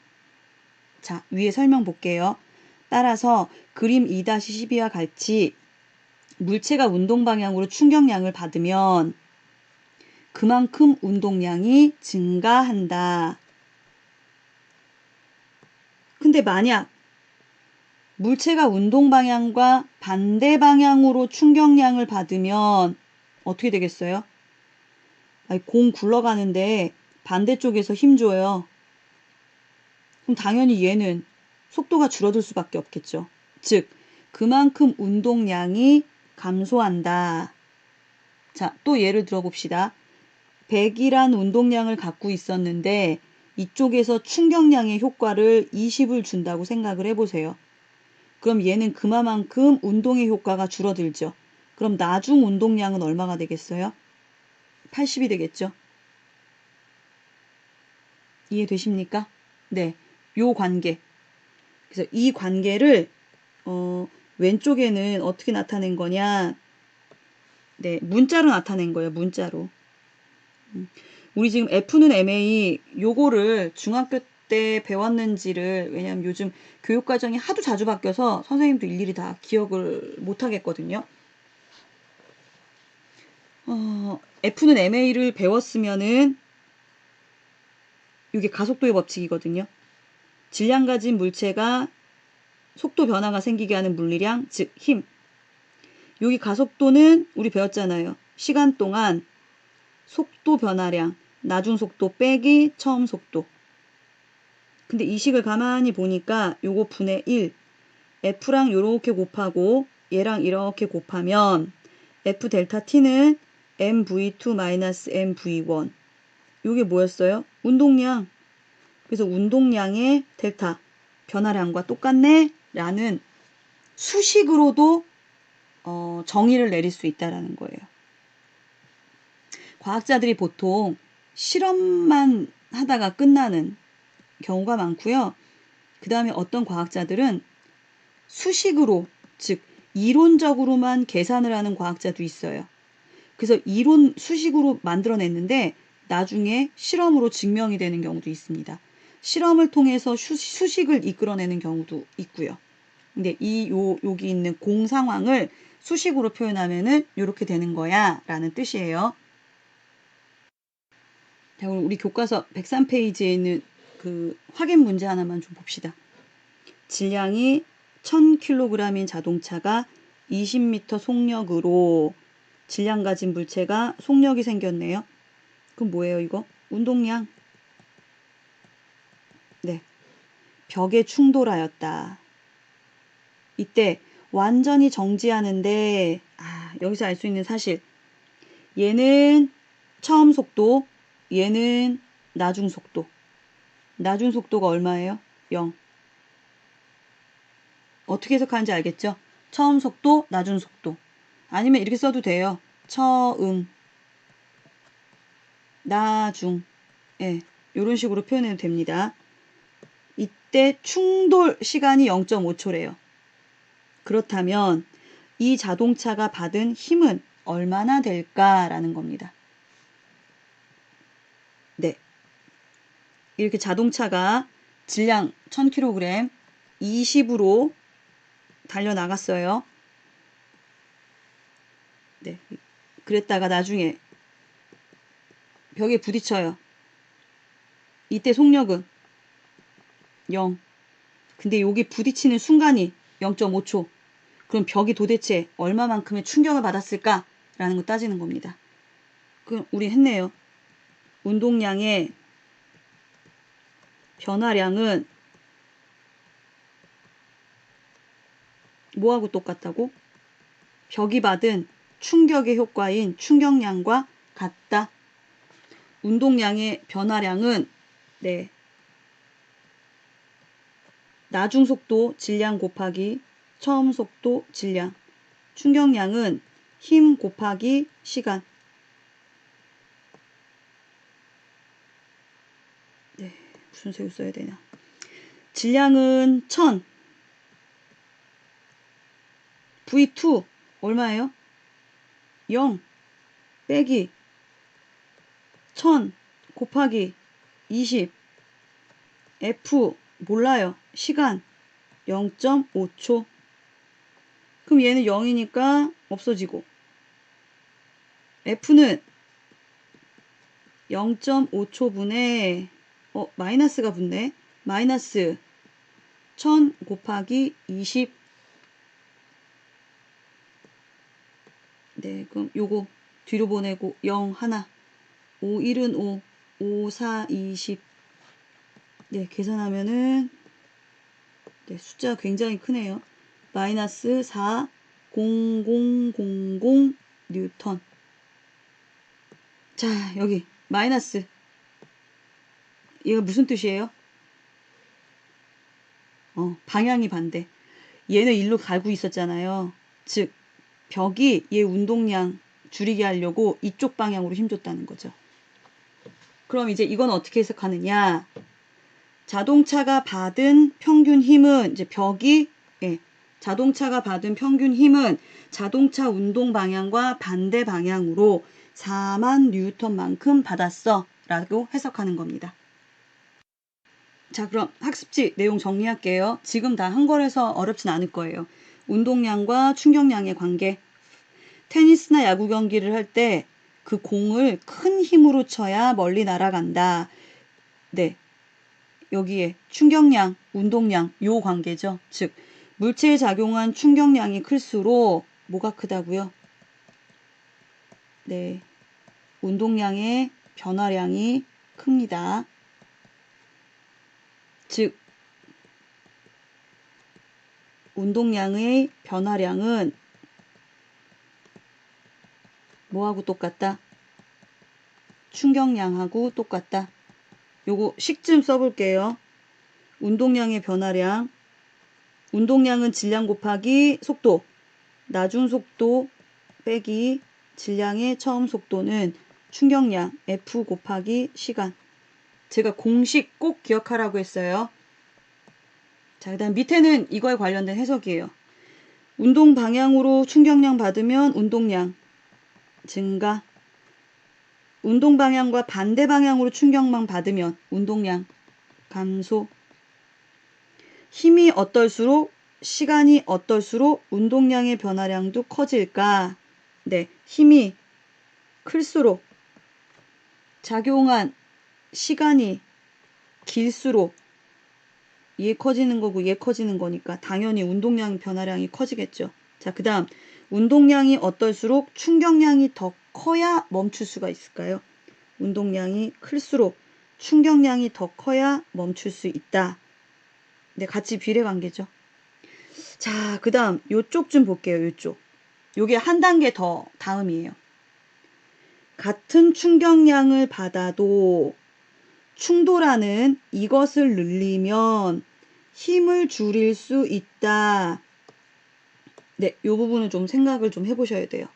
자, 위에 설명 볼게요. 따라서 그림 2-12와 같이 물체가 운동 방향으로 충격량을 받으면 그만큼 운동량이 증가한다. 근데 만약 물체가 운동 방향과 반대 방향으로 충격량을 받으면 어떻게 되겠어요? 아니, 공 굴러가는데 반대쪽에서 힘 줘요. 그럼 당연히 얘는 속도가 줄어들 수밖에 없겠죠. 즉, 그만큼 운동량이 감소한다. 자, 또 예를 들어 봅시다. 100이란 운동량을 갖고 있었는데 이쪽에서 충격량의 효과를 20을 준다고 생각을 해보세요. 그럼 얘는 그만큼 운동의 효과가 줄어들죠. 그럼 나중 운동량은 얼마가 되겠어요? 80이 되겠죠. 이해되십니까? 네, 요 관계. 그래서 이 관계를 왼쪽에는 어떻게 나타낸 거냐? 네, 문자로 나타낸 거예요. 문자로. 우리 지금 F는 MA 요거를 중학교 때 배웠는지를, 왜냐면 요즘 교육과정이 하도 자주 바뀌어서 선생님도 일일이 다 기억을 못 하겠거든요. F는 MA를 배웠으면은 이게 가속도의 법칙이거든요. 질량 가진 물체가 속도 변화가 생기게 하는 물리량, 즉 힘. 여기 가속도는 우리 배웠잖아요. 시간 동안 속도 변화량, 나중 속도 빼기 처음 속도. 근데 이 식을 가만히 보니까 요거 분의 1, F랑 요렇게 곱하고 얘랑 이렇게 곱하면 F 델타 T는 mv2-mv1. 요게 뭐였어요? 운동량. 그래서 운동량의 델타, 변화량과 똑같네? 라는 수식으로도 정의를 내릴 수 있다라는 거예요. 과학자들이 보통 실험만 하다가 끝나는 경우가 많고요. 그 다음에 어떤 과학자들은 수식으로, 즉 이론적으로만 계산을 하는 과학자도 있어요. 그래서 이론 수식으로 만들어냈는데 나중에 실험으로 증명이 되는 경우도 있습니다. 실험을 통해서 수식을 이끌어내는 경우도 있고요. 근데 여기 있는 공 상황을 수식으로 표현하면은 이렇게 되는 거야 라는 뜻이에요. 자, 그럼 우리 교과서 103페이지에 있는 그 확인 문제 하나만 좀 봅시다. 질량이 1000kg인 자동차가 20m 속력으로 질량 가진 물체가 속력이 생겼네요. 그럼 뭐예요 이거? 운동량. 네, 벽에 충돌하였다. 이때 완전히 정지하는데 여기서 알 수 있는 사실, 얘는 처음 속도, 얘는 나중 속도. 나중 속도가 얼마예요? 0. 어떻게 해석하는지 알겠죠? 처음 속도, 나중 속도. 아니면 이렇게 써도 돼요. 처음, 나중. 예, 이런 식으로 표현해도 됩니다. 이때 충돌 시간이 0.5초래요. 그렇다면 이 자동차가 받은 힘은 얼마나 될까라는 겁니다. 네, 이렇게 자동차가 질량 1000kg 20으로 달려나갔어요. 네, 그랬다가 나중에 벽에 부딪혀요. 이때 속력은 0. 근데 여기 부딪히는 순간이 0.5초. 그럼 벽이 도대체 얼마만큼의 충격을 받았을까라는 거 따지는 겁니다. 그럼 우리 했네요. 운동량의 변화량은 뭐하고 똑같다고? 벽이 받은 충격의 효과인 충격량과 같다. 운동량의 변화량은 네, 나중 속도 질량 곱하기 처음 속도 질량. 충격량은 힘 곱하기 시간. 무슨 세우 써야 되냐. 질량은 1000. V2 얼마예요? 0 빼기 1000 곱하기 20. F 몰라요. 시간 0.5초. 그럼 얘는 0이니까 없어지고 F는 0.5초분에 마이너스가 붙네. 마이너스 1000 곱하기 20. 네, 그럼 요거 뒤로 보내고 0 하나. 5 1은 5. 5 4 20. 네, 계산하면은 네, 숫자 굉장히 크네요. 마이너스 4 0000 뉴턴. 자, 여기 마이너스. 얘가 무슨 뜻이에요? 방향이 반대. 얘는 일로 가고 있었잖아요. 즉 벽이 얘 운동량 줄이게 하려고 이쪽 방향으로 힘줬다는 거죠. 그럼 이제 이건 어떻게 해석하느냐. 자동차가 받은 평균 힘은 이제 벽이 자동차가 받은 평균 힘은 자동차 운동 방향과 반대 방향으로 4만 뉴턴만큼 받았어 라고 해석하는 겁니다. 자, 그럼 학습지 내용 정리할게요. 지금 다 한 거라서 어렵진 않을 거예요. 운동량과 충격량의 관계. 테니스나 야구 경기를 할 때 그 공을 큰 힘으로 쳐야 멀리 날아간다. 네, 여기에 충격량, 운동량 요 관계죠. 즉 물체에 작용한 충격량이 클수록 뭐가 크다고요? 네, 운동량의 변화량이 큽니다. 즉 운동량의 변화량은 뭐하고 똑같다? 충격량하고 똑같다. 요거 식 좀 써볼게요. 운동량의 변화량. 운동량은 질량 곱하기 속도. 나중 속도 빼기 질량의 처음 속도는 충격량 F 곱하기 시간. 제가 공식 꼭 기억하라고 했어요. 자, 그 다음 밑에는 이거에 관련된 해석이에요. 운동 방향으로 충격량 받으면 운동량 증가. 운동 방향과 반대 방향으로 충격만 받으면 운동량 감소. 힘이 어떨수록 시간이 어떨수록 운동량의 변화량도 커질까? 네, 힘이 클수록 작용한 시간이 길수록 얘 커지는 거고 얘 커지는 거니까 당연히 운동량 변화량이 커지겠죠. 자, 그 다음 운동량이 어떨수록 충격량이 더 커야 멈출 수가 있을까요? 운동량이 클수록 충격량이 더 커야 멈출 수 있다. 네, 같이 비례관계죠. 자, 그 다음 요쪽 좀 볼게요. 요쪽. 요게 한 단계 더 다음이에요. 같은 충격량을 받아도 충돌하는 이것을 늘리면 힘을 줄일 수 있다. 네, 요 부분은 좀 생각을 좀 해보셔야 돼요.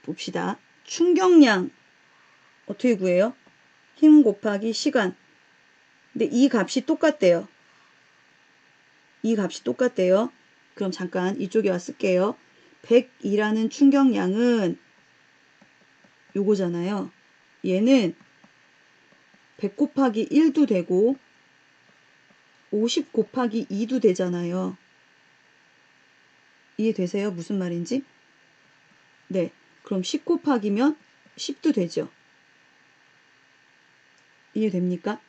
봅시다. 충격량 어떻게 구해요? 힘 곱하기 시간. 근데 이 값이 똑같대요. 이 값이 똑같대요. 그럼 잠깐 이쪽에 와 쓸게요. 100이라는 충격량은 요거잖아요. 얘는 100 곱하기 1도 되고 50 곱하기 2도 되잖아요. 이해되세요? 무슨 말인지? 네. 그럼 10 곱하기면 10도 되죠. 이해됩니까?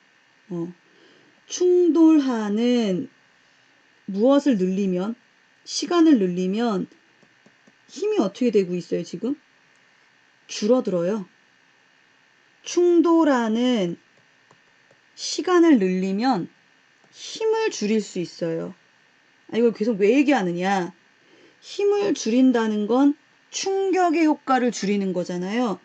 충돌하는 무엇을 늘리면 시간을 늘리면 힘이 어떻게 되고 있어요, 지금? 줄어들어요. 충돌하는 시간을 늘리면 힘을 줄일 수 있어요. 이걸 계속 왜 얘기하느냐. 힘을 줄인다는 건 충격의 효과를 줄이는 거잖아요.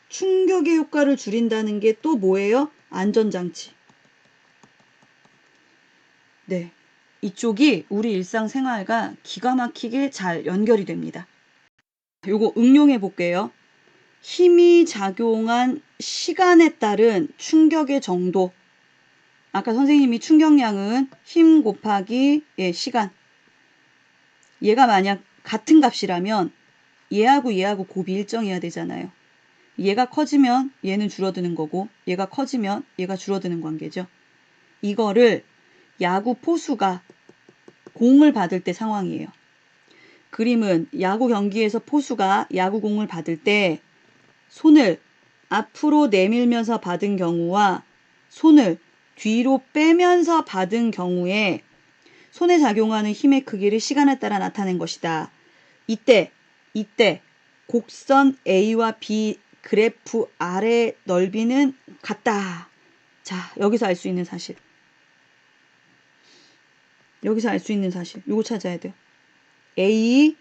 충격의 효과를 줄인다는 게 또 뭐예요? 안전장치. 네. 이쪽이 우리 일상생활과 기가 막히게 잘 연결이 됩니다. 요거 응용해 볼게요. 힘이 작용한 시간에 따른 충격의 정도. 아까 선생님이 충격량은 힘 곱하기 시간. 얘가 만약 같은 값이라면 얘하고 곱이 일정해야 되잖아요. 얘가 커지면 얘는 줄어드는 거고 얘가 커지면 얘가 줄어드는 관계죠. 이거를 야구 포수가 공을 받을 때 상황이에요. 그림은 야구 경기에서 포수가 야구공을 받을 때 손을 앞으로 내밀면서 받은 경우와 손을 뒤로 빼면서 받은 경우에 손에 작용하는 힘의 크기를 시간에 따라 나타낸 것이다. 이때 곡선 A와 B 그래프 R의 넓이는 같다. 자, 여기서 알 수 있는 사실. 요거 찾아야 돼요. A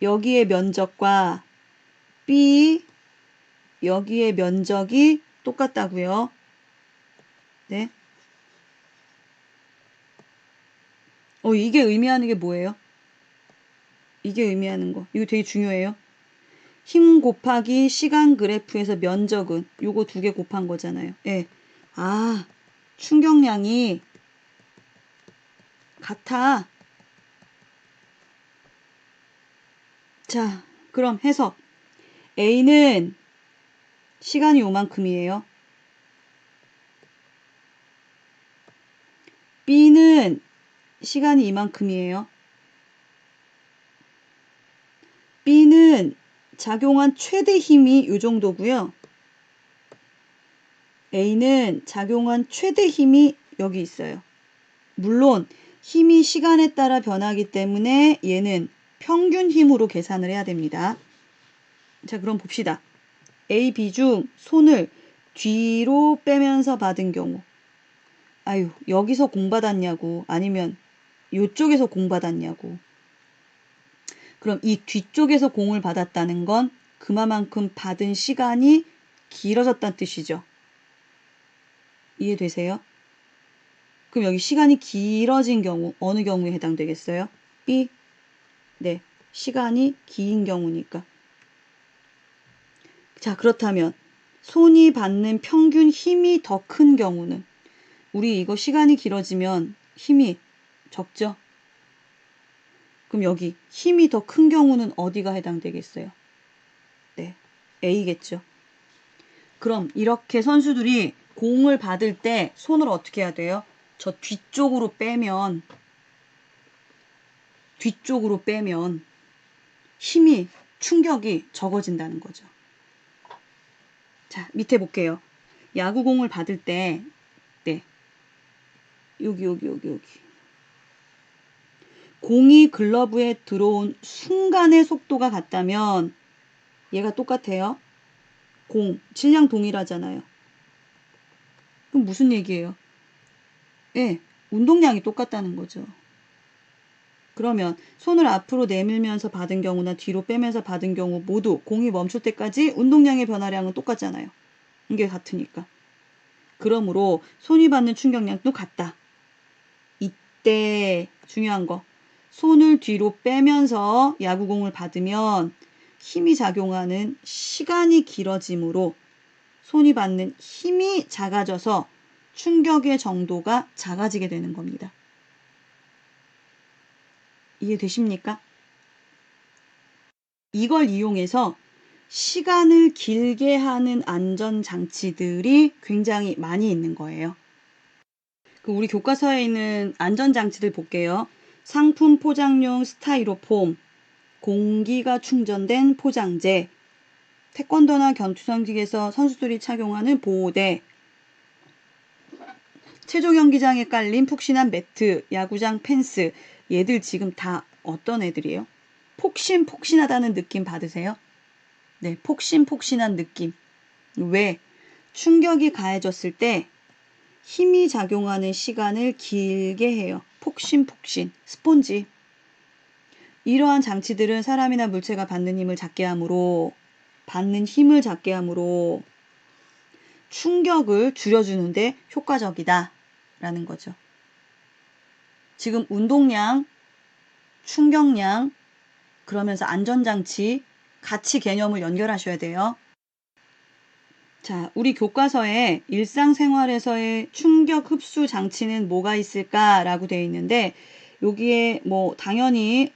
여기의 면적과 B 여기의 면적이 똑같다고요. 네. 이게 의미하는 게 뭐예요? 이게 의미하는 거. 이거 되게 중요해요. 힘 곱하기 시간 그래프에서 면적은 요거 두 개 곱한 거잖아요. 예. 아, 충격량이 같아. 자, 그럼 해석. A는 시간이 요만큼이에요. B는 시간이 이만큼이에요. B는 작용한 최대 힘이 요 정도고요. A는 작용한 최대 힘이 여기 있어요. 물론 힘이 시간에 따라 변하기 때문에 얘는 평균 힘으로 계산을 해야 됩니다. 자, 그럼 봅시다. A, B 중 손을 뒤로 빼면서 받은 경우. 아유, 여기서 공 받았냐고 아니면 이쪽에서 공 받았냐고. 그럼 이 뒤쪽에서 공을 받았다는 건 그만큼 받은 시간이 길어졌다는 뜻이죠. 이해되세요? 그럼 여기 시간이 길어진 경우 어느 경우에 해당되겠어요? B. 네, 시간이 긴 경우니까. 자, 그렇다면 손이 받는 평균 힘이 더 큰 경우는 우리 이거 시간이 길어지면 힘이 적죠? 그럼 여기 힘이 더 큰 경우는 어디가 해당되겠어요? 네, A겠죠. 그럼 이렇게 선수들이 공을 받을 때 손을 어떻게 해야 돼요? 저 뒤쪽으로 빼면 힘이 충격이 적어진다는 거죠. 자, 밑에 볼게요. 야구공을 받을 때 네, 여기 공이 글러브에 들어온 순간의 속도가 같다면 얘가 똑같아요. 질량 동일하잖아요. 그럼 무슨 얘기예요? 예, 운동량이 똑같다는 거죠. 그러면 손을 앞으로 내밀면서 받은 경우나 뒤로 빼면서 받은 경우 모두 공이 멈출 때까지 운동량의 변화량은 똑같잖아요. 이게 같으니까. 그러므로 손이 받는 충격량도 같다. 이때 중요한 거. 손을 뒤로 빼면서 야구공을 받으면 힘이 작용하는 시간이 길어지므로 손이 받는 힘이 작아져서 충격의 정도가 작아지게 되는 겁니다. 이해되십니까? 이걸 이용해서 시간을 길게 하는 안전장치들이 굉장히 많이 있는 거예요. 우리 교과서에 있는 안전장치들 볼게요. 상품 포장용 스타이로폼, 공기가 충전된 포장재, 태권도나 권투경기에서 선수들이 착용하는 보호대, 체조 경기장에 깔린 푹신한 매트, 야구장 펜스, 얘들 지금 다 어떤 애들이에요? 폭신폭신하다는 느낌 받으세요? 네, 폭신폭신한 느낌. 왜? 충격이 가해졌을 때 힘이 작용하는 시간을 길게 해요. 폭신폭신, 스폰지. 이러한 장치들은 사람이나 물체가 받는 힘을 작게 함으로 충격을 줄여주는데 효과적이다 라는 거죠. 지금 운동량, 충격량, 그러면서 안전장치 같이 개념을 연결하셔야 돼요. 자, 우리 교과서에 일상생활에서의 충격 흡수 장치는 뭐가 있을까라고 되어 있는데 여기에 뭐 당연히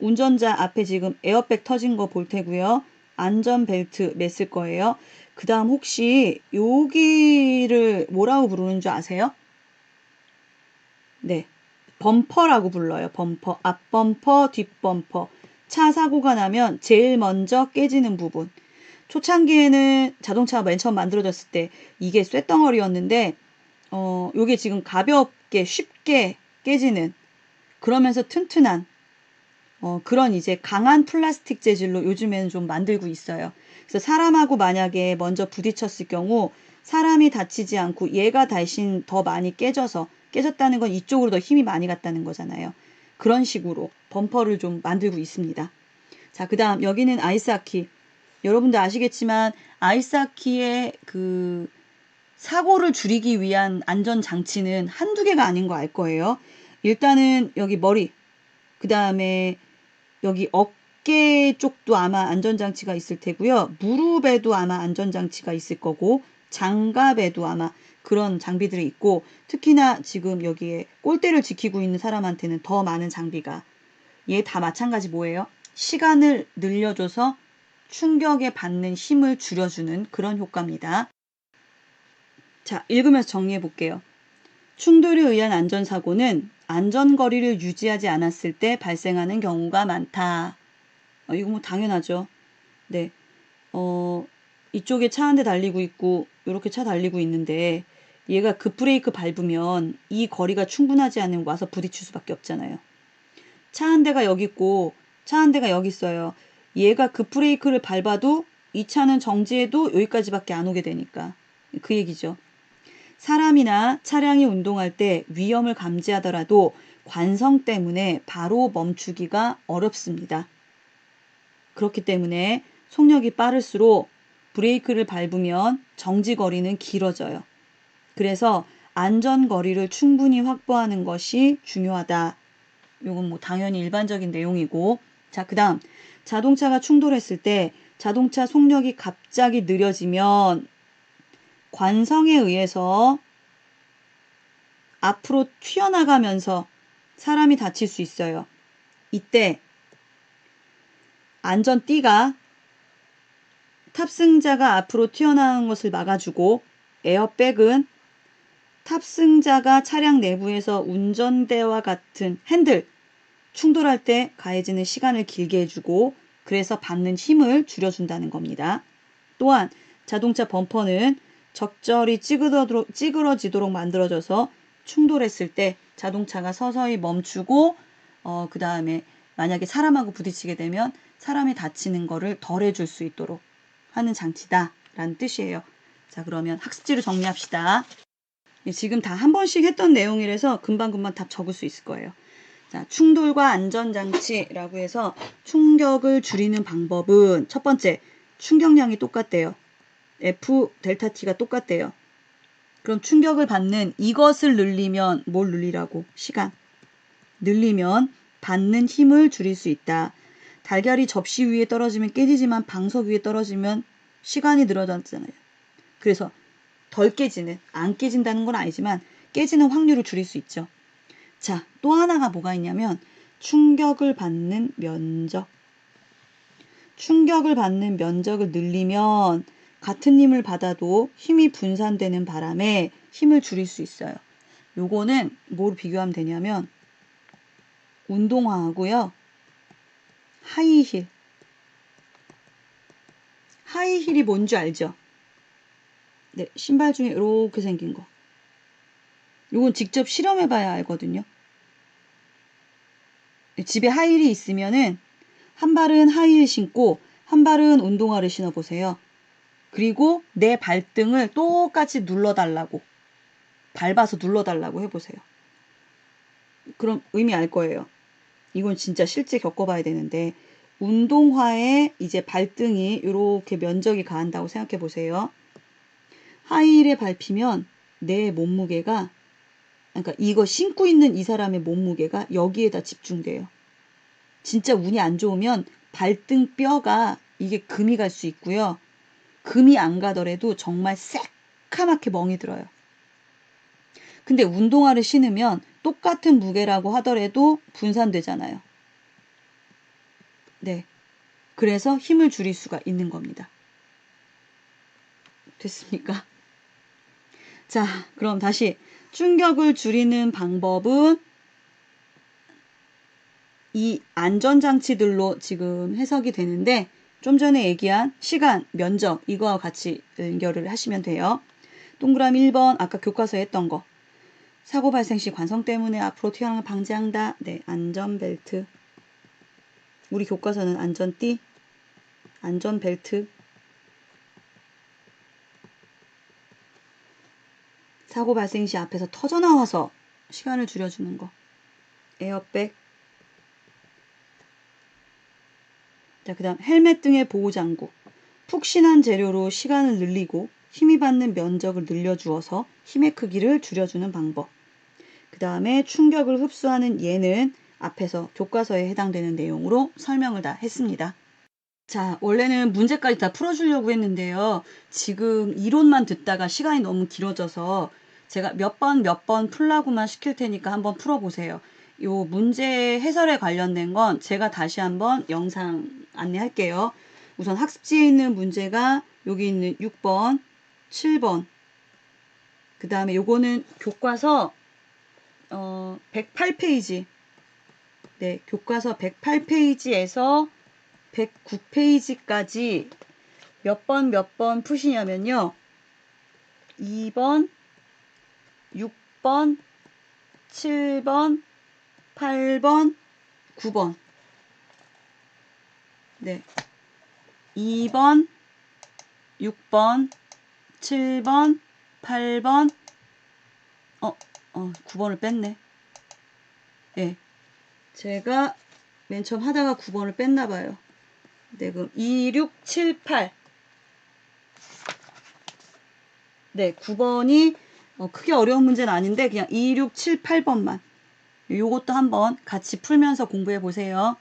운전자 앞에 지금 에어백 터진 거 볼 테고요. 안전벨트 맸을 거예요. 그 다음 혹시 여기를 뭐라고 부르는 줄 아세요? 네, 범퍼라고 불러요. 범퍼, 앞범퍼, 뒷범퍼. 차 사고가 나면 제일 먼저 깨지는 부분. 초창기에는 자동차가 맨 처음 만들어졌을 때 이게 쇳덩어리였는데 요게 지금 가볍게 쉽게 깨지는 그러면서 튼튼한 그런 이제 강한 플라스틱 재질로 요즘에는 좀 만들고 있어요. 그래서 사람하고 만약에 먼저 부딪혔을 경우 사람이 다치지 않고 얘가 대신 더 많이 깨졌다는 건 이쪽으로 더 힘이 많이 갔다는 거잖아요. 그런 식으로 범퍼를 좀 만들고 있습니다. 자, 그 다음 여기는 아이스하키. 여러분들 아시겠지만 아이스하키의 그 사고를 줄이기 위한 안전장치는 한두 개가 아닌 거 알 거예요. 일단은 여기 머리, 그 다음에 여기 어깨 쪽도 아마 안전장치가 있을 테고요. 무릎에도 아마 안전장치가 있을 거고 장갑에도 아마 그런 장비들이 있고 특히나 지금 여기에 골대를 지키고 있는 사람한테는 더 많은 장비가 얘 다 마찬가지 뭐예요? 시간을 늘려줘서 충격에 받는 힘을 줄여주는 그런 효과입니다. 자, 읽으면서 정리해 볼게요. 충돌에 의한 안전사고는 안전거리를 유지하지 않았을 때 발생하는 경우가 많다. 이거 뭐 당연하죠. 네. 이쪽에 차 한 대 달리고 있고 이렇게 차 달리고 있는데 얘가 급브레이크 밟으면 이 거리가 충분하지 않으면 와서 부딪힐 수밖에 없잖아요. 차 한 대가 여기 있고 차 한 대가 여기 있어요. 얘가 급브레이크를 밟아도 이 차는 정지해도 여기까지밖에 안 오게 되니까 그 얘기죠. 사람이나 차량이 운동할 때 위험을 감지하더라도 관성 때문에 바로 멈추기가 어렵습니다. 그렇기 때문에 속력이 빠를수록 브레이크를 밟으면 정지거리는 길어져요. 그래서 안전거리를 충분히 확보하는 것이 중요하다. 이건 뭐 당연히 일반적인 내용이고 자, 그 다음 자동차가 충돌했을 때 자동차 속력이 갑자기 느려지면 관성에 의해서 앞으로 튀어나가면서 사람이 다칠 수 있어요. 이때 안전띠가 탑승자가 앞으로 튀어나오는 것을 막아주고 에어백은 탑승자가 차량 내부에서 운전대와 같은 핸들 충돌할 때 가해지는 시간을 길게 해주고 그래서 받는 힘을 줄여준다는 겁니다. 또한 자동차 범퍼는 적절히 찌그러지도록 만들어져서 충돌했을 때 자동차가 서서히 멈추고 그 다음에 만약에 사람하고 부딪히게 되면 사람이 다치는 거를 덜 해줄 수 있도록 하는 장치다 라는 뜻이에요. 자, 그러면 학습지를 정리합시다. 지금 다 한 번씩 했던 내용이라서 금방금방 답 적을 수 있을 거예요. 자, 충돌과 안전장치라고 해서 충격을 줄이는 방법은 첫 번째, 충격량이 똑같대요. F 델타 T가 똑같대요. 그럼 충격을 받는 이것을 늘리면 뭘 늘리라고? 시간. 늘리면 받는 힘을 줄일 수 있다. 달걀이 접시 위에 떨어지면 깨지지만 방석 위에 떨어지면 시간이 늘어졌잖아요. 그래서 덜 깨지는, 안 깨진다는 건 아니지만 깨지는 확률을 줄일 수 있죠. 자, 또 하나가 뭐가 있냐면 충격을 받는 면적. 충격을 받는 면적을 늘리면 같은 힘을 받아도 힘이 분산되는 바람에 힘을 줄일 수 있어요. 요거는 뭐로 비교하면 되냐면 운동화하고요. 하이힐. 하이힐이 뭔지 알죠? 네, 신발 중에 이렇게 생긴 거. 요건 직접 실험해봐야 알거든요. 집에 하이힐이 있으면은 한 발은 하이힐 신고 한 발은 운동화를 신어보세요. 그리고 내 발등을 똑같이 눌러달라고 밟아서 눌러달라고 해보세요. 그럼 의미 알 거예요. 이건 진짜 실제 겪어봐야 되는데 운동화에 이제 발등이 이렇게 면적이 가한다고 생각해 보세요. 하이힐에 밟히면 내 몸무게가 그러니까 이거 신고 있는 이 사람의 몸무게가 여기에다 집중돼요. 진짜 운이 안 좋으면 발등뼈가 이게 금이 갈 수 있고요. 금이 안 가더라도 정말 새카맣게 멍이 들어요. 근데 운동화를 신으면 똑같은 무게라고 하더라도 분산되잖아요. 네. 그래서 힘을 줄일 수가 있는 겁니다. 됐습니까? 자, 그럼 다시 충격을 줄이는 방법은 이 안전장치들로 지금 해석이 되는데 좀 전에 얘기한 시간, 면적 이거와 같이 연결을 하시면 돼요. 동그라미 1번 아까 교과서에 했던 거. 사고 발생 시 관성 때문에 앞으로 튀어나오는 걸 방지한다. 네, 안전벨트. 우리 교과서는 안전띠, 안전벨트. 사고 발생 시 앞에서 터져나와서 시간을 줄여주는 거. 에어백. 자, 그 다음 헬멧 등의 보호장구. 푹신한 재료로 시간을 늘리고 힘이 받는 면적을 늘려주어서 힘의 크기를 줄여주는 방법. 그 다음에 충격을 흡수하는 얘는 앞에서 교과서에 해당되는 내용으로 설명을 다 했습니다. 자, 원래는 문제까지 다 풀어주려고 했는데요. 지금 이론만 듣다가 시간이 너무 길어져서 제가 몇 번 풀라고만 시킬 테니까 한번 풀어보세요. 요 문제 해설에 관련된 건 제가 다시 한번 영상 안내할게요. 우선 학습지에 있는 문제가 여기 있는 6번, 7번. 그 다음에 요거는 교과서 108페이지. 네, 교과서 108페이지에서 109페이지까지 몇 번 푸시냐면요. 2번, 6번, 7번, 8번, 9번. 네. 2번, 6번, 7번, 8번, 9번을 뺐네. 네. 제가 맨 처음 하다가 9번을 뺐나 봐요. 네, 그럼 2, 6, 7, 8. 네, 9번이 크게 어려운 문제는 아닌데 그냥 2, 6, 7, 8번만. 요것도 한번 같이 풀면서 공부해 보세요.